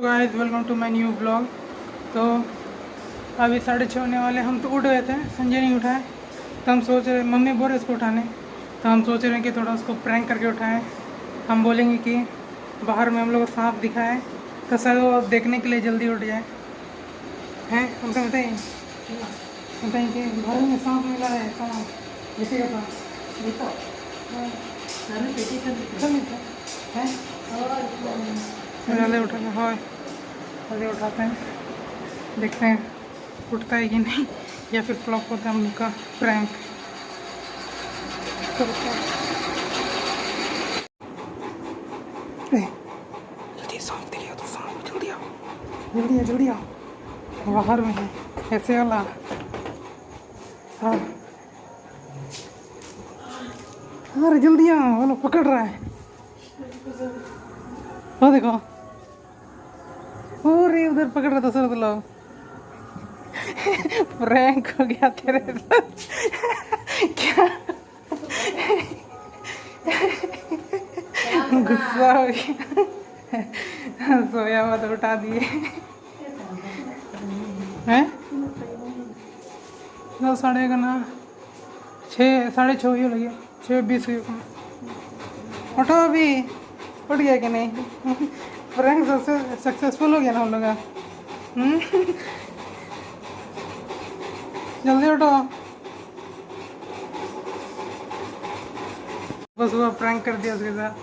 Guys, welcome to my new blog. तो अभी 6:30 होने वाले। हम तो उठ गए थे, संजय नहीं उठाए तो हम सोच रहे, मम्मी बोल रहे इसको उठाने, तो हम सोच रहे हैं कि थोड़ा उसको प्रैंक करके उठाएं। हम बोलेंगे कि बाहर में हम लोग को सांप दिखा है तो शायद वो देखने के लिए जल्दी उठ जाए। हैं उनका बताइए कि घर में सांप मिला है, सांप देखिएगा जल्दी उठाना है, जल्दी उठाते हैं, देखते हैं उठता है कि नहीं या फिर फ्लॉप होता है हम लोग का प्रैंक। जल्दी सांप दिखेगा तो सांप जल्दी आओ, जल्दी आओ, बाहर में है ऐसे वाला। हाँ अरे जल्दी आओ, वो लोग पकड़ रहा है। वो देखो, अरे उधर पकड़ रहा था सर, लोग प्रैंक हो गया तेरे साथ। क्या गुस्सा हो गया, सोया हुआ तो उठा दिए हैं। 9:30 का ना, 6:30 हुई लगे, 6:20 हुई। उठो अभी, उठ गया कि नहीं? प्रैंक सक्सेसफुल हो गया ना हम लोग का। जल्दी उठो, बस वो प्रैंक कर दिया उसके साथ।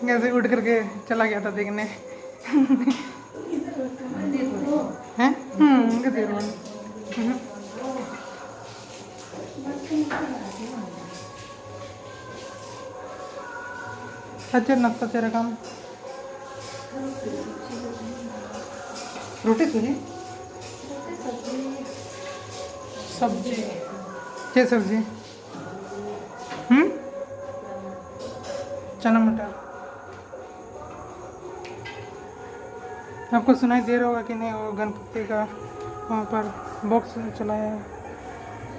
कैसे उठ करके चला गया था देखने। हैं अच्छा नाश्ता तेरा काम, रोटी सब्जी क्या सब्जी? चना मटर। आपको सुनाई दे रहा होगा कि नहीं, वो गणपति का वहाँ पर बॉक्स चलाया है,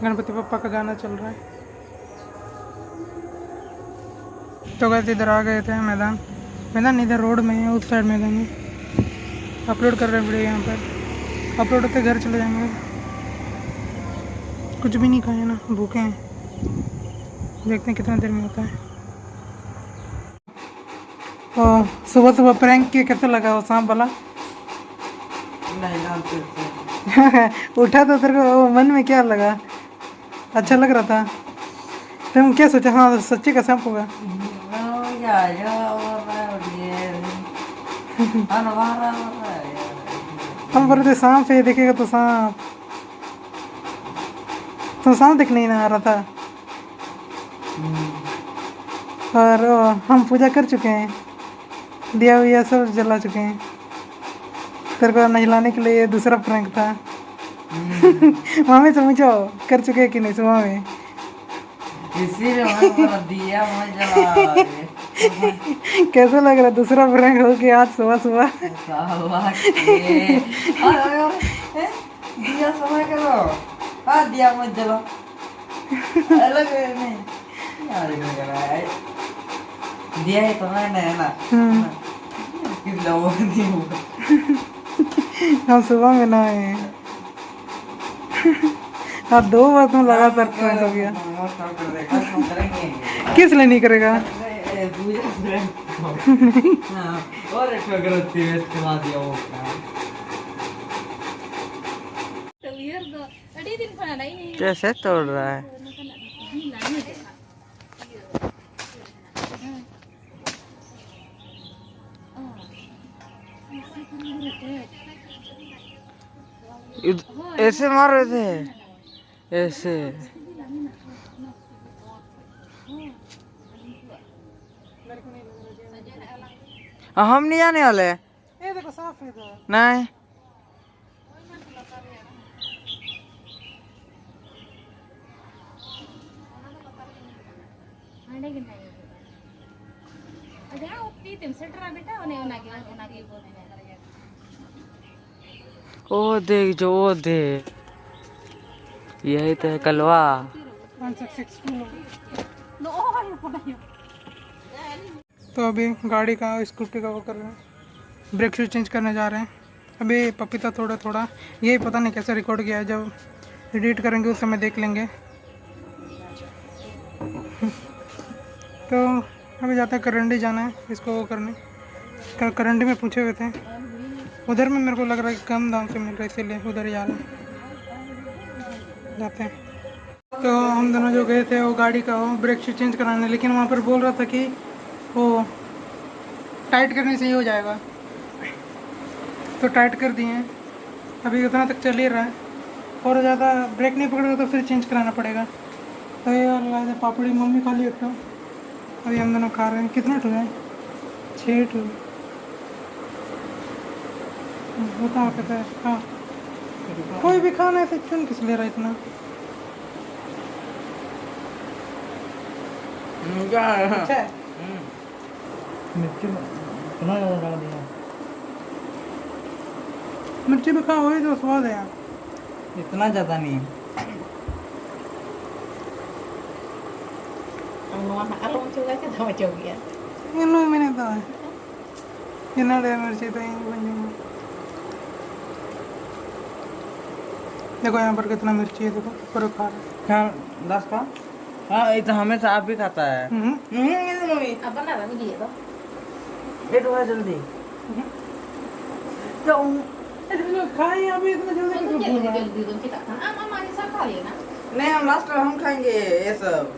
गणपति पप्पा का गाना चल रहा है। तो गए इधर आ गए थे, मैदान इधर रोड में है, उस साइड मैदान में अपलोड कर रहे वीडियो। यहाँ पर अपलोड होते घर चले जाएंगे। कुछ भी नहीं खाए ना, भूखे हैं, देखते हैं कितना देर में होता है। और सुबह प्रैंक किए, कैसा लगा वो सांप वाला? उठा तो तेरे को मन में क्या लगा? अच्छा लग रहा था? तुम क्या सोचा? हाँ सच्ची का सांप होगा। हम बोलते सांप है, देखेगा तो सांप, तो सांप देखने ही ना आ रहा था। और हम पूजा कर चुके हैं, दिया हुआ सब जला चुके हैं। तेरे को नहलाने के लिए दूसरा प्रैंक था। मम्मी से पूछो कर चुके हैं कि नहीं सुबह में। कैसा लग रहा? दूसरा प्रैंक हो गया आज सुबह सुबह। दिया समय करो, हाँ दिया मत जला, अलग नहीं दिया है तो है ना। हम सुबह में ना है। हाँ 2 बार तुम लगातार प्रैंक हो गया। किस लिए नहीं करेगा? और कैसे तोड़ रहा है? ऐसे मार रहे थे, ऐसे हम नहीं आने वाले। ये देखो साफ है तो। नहीं ओ देख जो, ओ देख यही तो है कलवा। तो अभी गाड़ी का, स्कूटी का वो कर रहे हैं, ब्रेक शूज चेंज करने जा रहे हैं। अभी पपीता थोड़ा थोड़ा, यही पता नहीं कैसे रिकॉर्ड किया है, जब एडिट करेंगे उस समय देख लेंगे। तो अभी जाते हैं करंडी जाना है इसको वो करने। कल करंडी में पूछे हुए थे, उधर में मेरे को लग रहा है कि कम दाम से मिल रहा है, इसीलिए उधर ही जा रहे हैं, जाते हैं। तो हम दोनों जो गए थे वो गाड़ी का वो ब्रेक शूज चेंज कराने, लेकिन वहाँ पर बोल रहा था कि वो टाइट करने से ही हो जाएगा, तो टाइट कर दिए हैं। अभी उतना तक चल ही रहा है, और ज़्यादा ब्रेक नहीं पकड़ेगा तो फिर चेंज कराना पड़ेगा। तो ये वाला पापड़ी मम्मी खा ली एक तो, अभी हम दोनों खा रहे हैं। कितना टू है? 6 टू होता कहता है। हाँ, कोई भी खाना है क्यों किस ले रहा है इतना? अच्छा है। मिर्ची इतना ज़्यादा डाल दिया। मिर्ची भी खाओ, वही तो स्वाद है यार। इतना ज़्यादा नहीं। इन्हों मैंने तो है इन्हों डे मिर्ची तो यहीं बन जाऊंगा। देखो यहाँ पर कितना मिर्ची है, देखो पूरा खा रहा है। क्या 10 का? हाँ, ये तो हमेशा आप भी खाता है। मम्मी लेट हुआ जल्दी। तो खाए अभी इतना जल्दी क्यों भूल रहा है? नहीं, हम लास्ट में हम खाएंगे ये सब।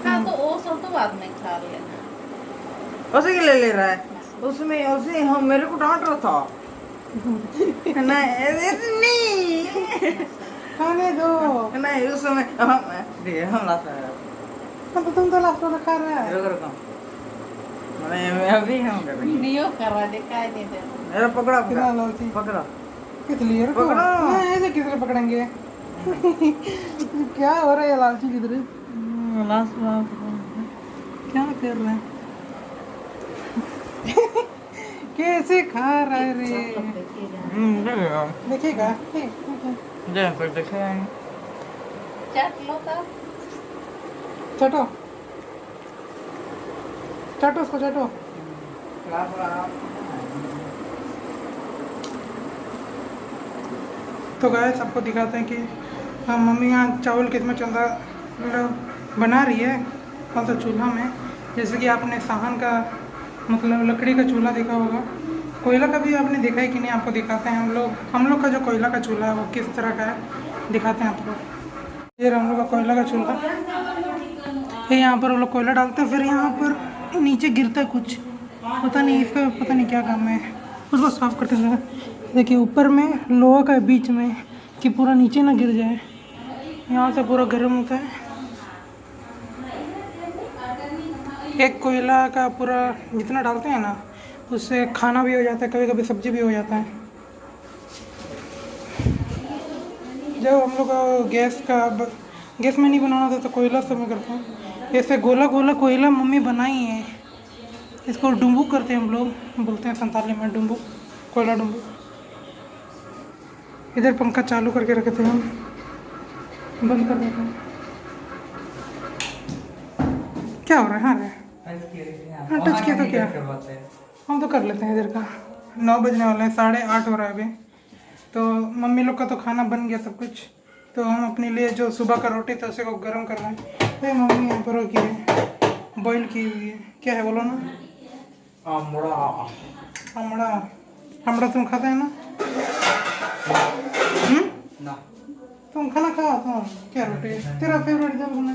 हाँ, तो वो सब तो बाद में खा लेना। उसी के ले ले रहा है। उसमें उसी हम मेरे को डांट रहा था। नहीं खाने दो। नहीं, उस समय हम लास्ट है। तो तुम तो लास्ट वाला खा रहा है। रुको मैं अभी हम कर रहे हैं। वीडियो कर रहा दिखाई नहीं दे रहा। मेरा पकड़ा कितना लालची। पकड़ा। किस लिए रखो? पकड़ो। ऐसे किस लिए पकड़ेंगे? क्या हो रहा है लालची किधर? लास्ट क्या कर रहे हैं? कैसे खा रहा है रे? देखिएगा कोई देखे चट लो तब। चटो चटो उसको चटो। तो गाइस सबको दिखाते हैं कि हाँ मम्मी यहाँ चावल किसमें चंदा मतलब बना रही है, कौन सा चूल्हा में। जैसे कि आपने साहन का मतलब लकड़ी का चूल्हा देखा होगा, कोयला का भी आपने देखा है कि नहीं, आपको दिखाते हैं हम लोग का जो कोयला का चूल्हा है वो किस तरह का है दिखाते हैं आपको। ये हम लोग का कोयला का चूल्हा, फिर यहाँ पर वो लोग कोयला डालते हैं, फिर यहाँ पर नीचे गिरता है कुछ, पता नहीं इसका पता नहीं क्या काम है, उसको साफ करते हैं। देखिए ऊपर में लोहा का है बीच में कि पूरा नीचे ना गिर जाए, यहाँ से पूरा गर्म होता है। एक कोयला का पूरा जितना डालते हैं ना उससे खाना भी हो जाता है, कभी कभी सब्जी भी हो जाता है। जब हम लोग गैस में नहीं बनाना था तो कोयला सब में करते हैं। ऐसे गोला गोला कोयला मम्मी बनाई है, इसको डुम्बू करते हैं हम लोग, बोलते हैं संताली में डुम्बू, कोयला डुम्बू। इधर पंखा चालू करके रखे थे हम, बंद कर देते हैं। क्या हो रहा है? हाँ रे हाँ टच किया तो क्या, हम तो कर लेते हैं। इधर का 9 बजने वाले हैं, 8:30 हो रहा है अभी। तो मम्मी लोग का तो खाना बन गया सब कुछ, तो हम अपने लिए जो सुबह का रोटी था उसे को गर्म कर रहे हैं। तो मम्मी यहाँ पर की है बॉईल की हुई है, क्या है बोलो ना? आमड़ा। आमड़ा तुम खाता है ना? ना तुम खाना खाओ तुम, क्या रोटी है तेरा फेवरेट? दाल बना,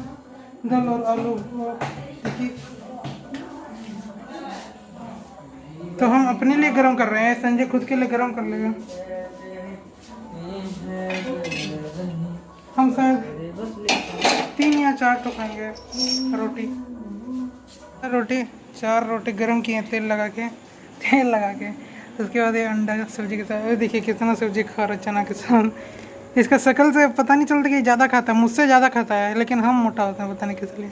दाल और आलू देखिए। तो हम अपने लिए गरम कर रहे हैं, संजय खुद के लिए गरम कर लेगा। हम शायद 3 या 4 तो खाएंगे रोटी। 4 रोटी गरम किए तेल लगा के, उसके बाद ये अंडा सब्जी के साथ। देखिए कितना सब्जी खा रहा है चना के साथ। इसका शक्ल से पता नहीं चलता कि ज़्यादा खाता है, मुझसे ज़्यादा खाता है, लेकिन हम मोटा होते हैं पता नहीं किस लिए।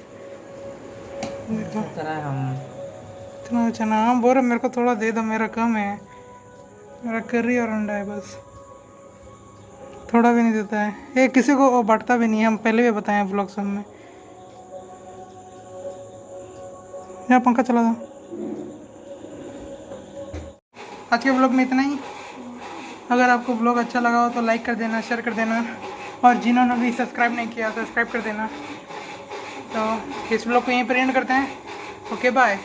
इतना चना हाँ बोल रहे मेरे को थोड़ा दे दो, मेरा कम है, मेरा करी और अंडा है बस, थोड़ा भी नहीं देता है ये, किसी को वो बांटता भी नहीं है, हम पहले भी बताए हैं ब्लॉग सब में। यहाँ पंखा चला था। आज के ब्लॉग में इतना ही। अगर आपको ब्लॉग अच्छा लगा हो तो लाइक कर देना, शेयर कर देना, और जिन्होंने भी सब्सक्राइब नहीं किया सब्सक्राइब कर देना। तो इस ब्लॉग को यहीं पर एंड करते हैं। Okay bye.